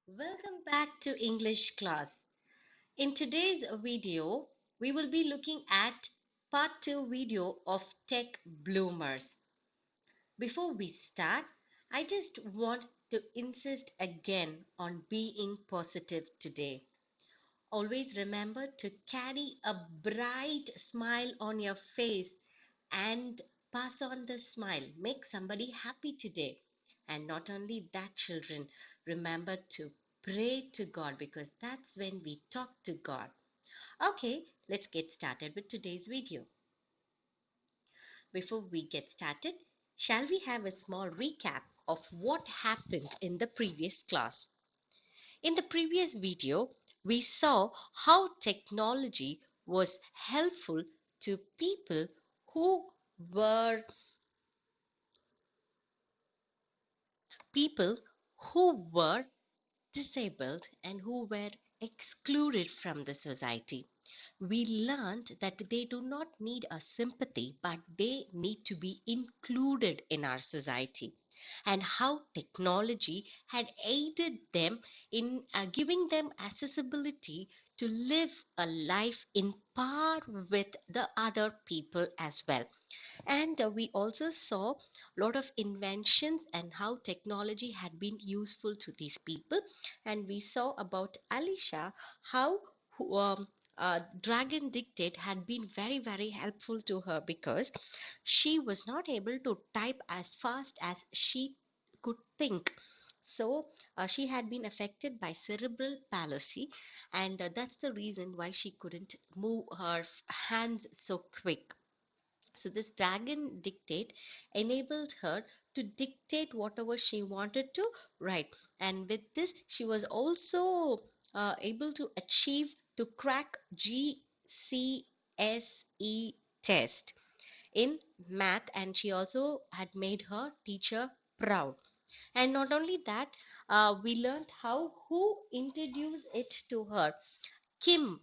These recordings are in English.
Welcome back to English class. In today's video, we will be looking at part 2 video of Tech Bloomers. Before we start, I just want to insist again on being positive today. Always remember to carry a bright smile on your face and pass on the smile. Make somebody happy today. And not only that, children, remember to pray to God because that's when we talk to God. Okay, let's get started with today's video. Before we get started, shall we have a small recap of what happened in the previous class? In the previous video, we saw how technology was helpful to who were people who were disabled and who were excluded from the society. We learned that they do not need a sympathy, but they need to be included in our society, and how technology had aided them in giving them accessibility to live a life in par with the other people as well. And we also saw a lot of inventions and how technology had been useful to these people. And we saw about Alicia how Dragon Dictate had been very, very helpful to her because she was not able to type as fast as she could think. So she had been affected by cerebral palsy, and that's the reason why she couldn't move her hands so quick. So this dragon dictate enabled her to dictate whatever she wanted to write. And with this, she was also able to achieve to crack GCSE test in math, and she also had made her teacher proud. And not only that, we learned how who introduced it to her. Kim,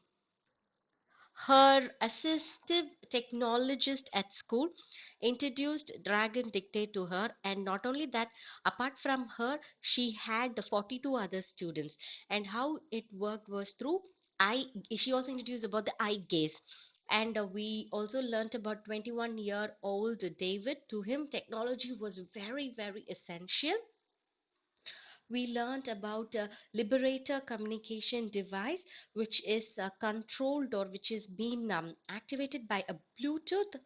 her assistive technologist at school, introduced Dragon Dictate to her, and not only that, apart from her, she had 42 other students. And how it worked was through eye. She also introduced about the eye gaze. And we also learnt about 21-year-old David. To him, technology was very, very essential. We learned about a liberator communication device, which is controlled or which is being activated by a Bluetooth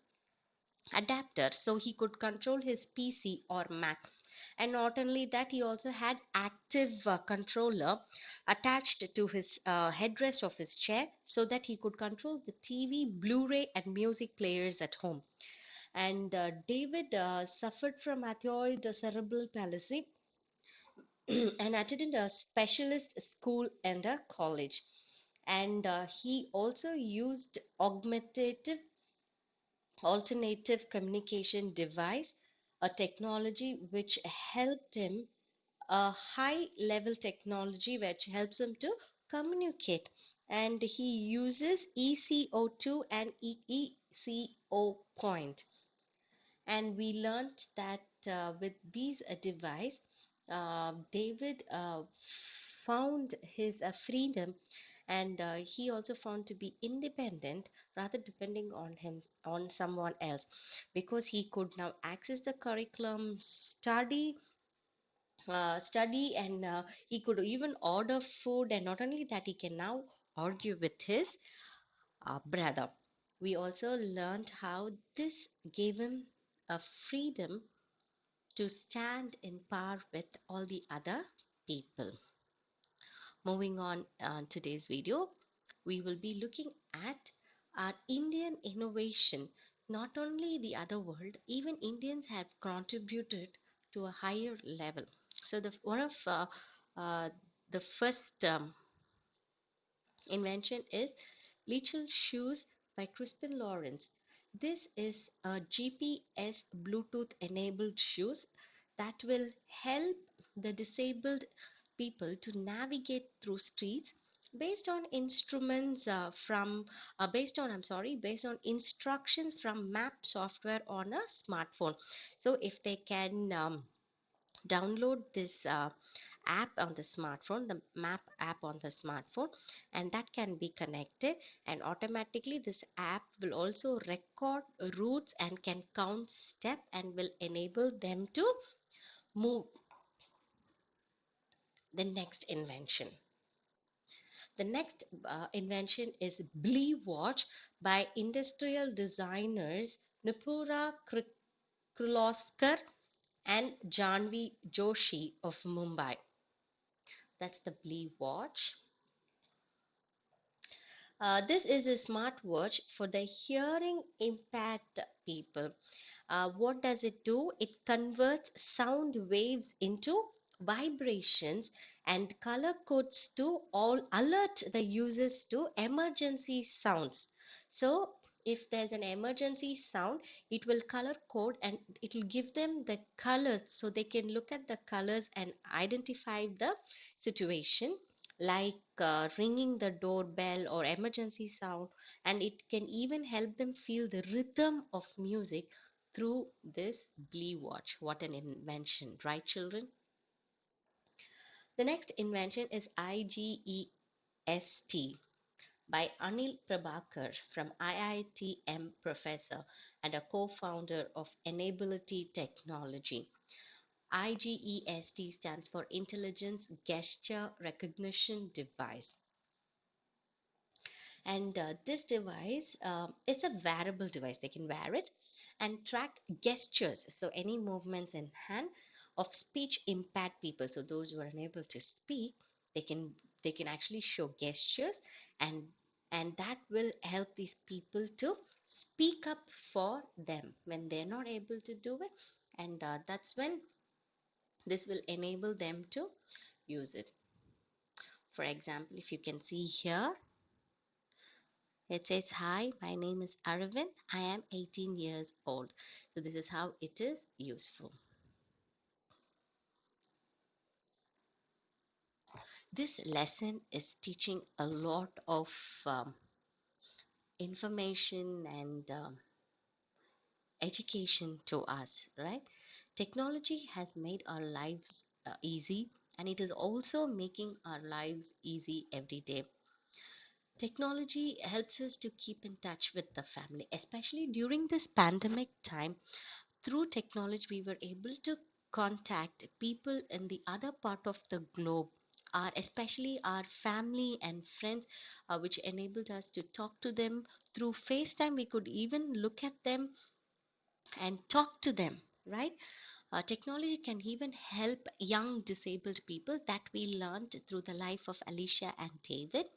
adapter, so he could control his PC or Mac. And not only that, he also had active controller attached to his headrest of his chair so that he could control the TV, Blu-ray and music players at home. And David suffered from atherioid cerebral palsy and attended a specialist school and a college. And he also used alternative communication device, a technology which helped him, a high level technology which helps him to communicate. And he uses ECO2 and EECO point. And we learned that with these device, David found his freedom, and he also found to be independent rather depending on him on someone else, because he could now access the curriculum, study, and he could even order food. And not only that, he can now argue with his brother. We also learned how this gave him a freedom to stand in par with all the other people. Moving on today's video, we will be looking at our Indian innovation. Not only the other world, even Indians have contributed to a higher level. So one of uh, the first invention is Lethal Shoes by Crispin Lawrence. This is a GPS Bluetooth enabled shoes that will help the disabled people to navigate through streets based on instruments based on instructions from map software on a smartphone. So if they can download this app on the smartphone, the map app on the smartphone, and that can be connected, and automatically this app will also record routes and can count step and will enable them to move. The next invention, the next invention is Blee watch by industrial designers Nupura Kirloskar and Janvi Joshi of Mumbai. That's the Blee watch. This is a smartwatch for the hearing impaired people. What does it do? It converts sound waves into vibrations and color codes to all alert the users to emergency sounds. So if there's an emergency sound, it will color code and it will give them the colors so they can look at the colors and identify the situation, like ringing the doorbell or emergency sound, and it can even help them feel the rhythm of music through this Blee watch. What an invention, right, children? The next invention is IGEST by Anil Prabhakar from IITM professor and a co-founder of Enability Technology. IGEST stands for Intelligence Gesture Recognition Device. And this device is a wearable device. They can wear it and track gestures, so any movements in hand of speech impaired people. So those who are unable to speak, they can they can actually show gestures, and that will help these people to speak up for them when they're not able to do it, and that's when this will enable them to use it. For example, if you can see here, it says, "Hi, my name is Aravind. I am 18 years old." So this is how it is useful. This lesson is teaching a lot of information and education to us, right? Technology has made our lives easy, and it is also making our lives easy every day. Technology helps us to keep in touch with the family, especially during this pandemic time. Through technology, we were able to contact people in the other part of the globe, especially our family and friends, which enabled us to talk to them through FaceTime. We could even look at them and talk to them, right? Technology can even help young disabled people, that we learned through the life of Alicia and David.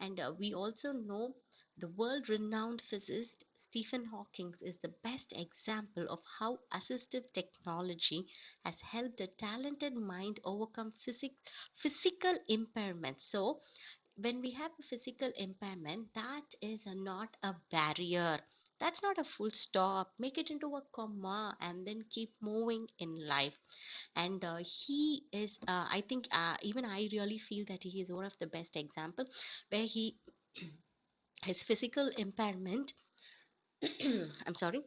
And we also know the world renowned physicist Stephen Hawking is the best example of how assistive technology has helped a talented mind overcome physical impairments. So, when we have a physical impairment, that is not a barrier. That's not a full stop. Make it into a comma and then keep moving in life. And he is, I think, even I really feel that he is one of the best example where his physical impairment, I'm sorry,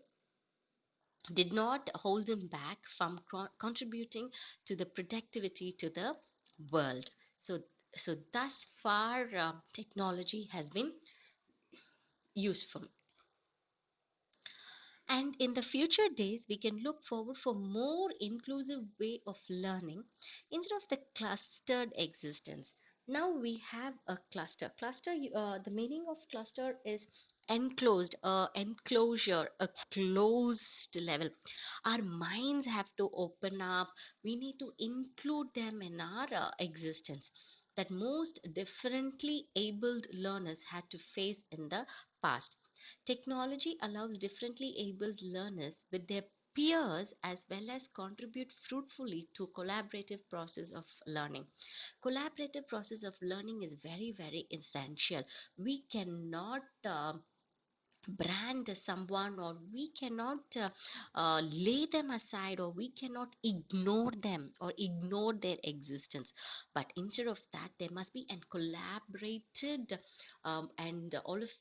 did not hold him back from contributing to the productivity to the world. So thus far, technology has been useful. And in the future days, we can look forward for more inclusive way of learning instead of the clustered existence. Now we have a cluster. The meaning of cluster is enclosed, enclosure, a closed level. Our minds have to open up. We need to include them in our existence that most differently abled learners had to face in the past. Technology allows differently abled learners with their peers as well as contribute fruitfully to collaborative process of learning. Collaborative process of learning is very, very essential. We cannot brand someone, or we cannot lay them aside, or we cannot ignore them or ignore their existence, but instead of that, there must be a collaborated and all of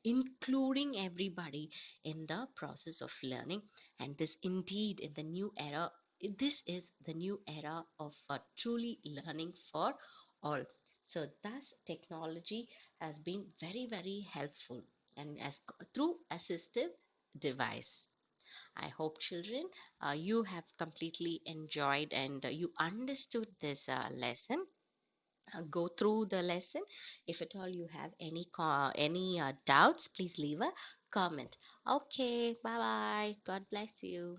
including everybody in the process of learning. And this indeed, in the new era this is the new era of truly learning for all. So thus technology has been very very helpful and as through assistive device. I hope children, you have completely enjoyed and you understood this lesson. Go through the lesson. If at all you have any doubts, please leave a comment. Okay, bye bye, god bless you.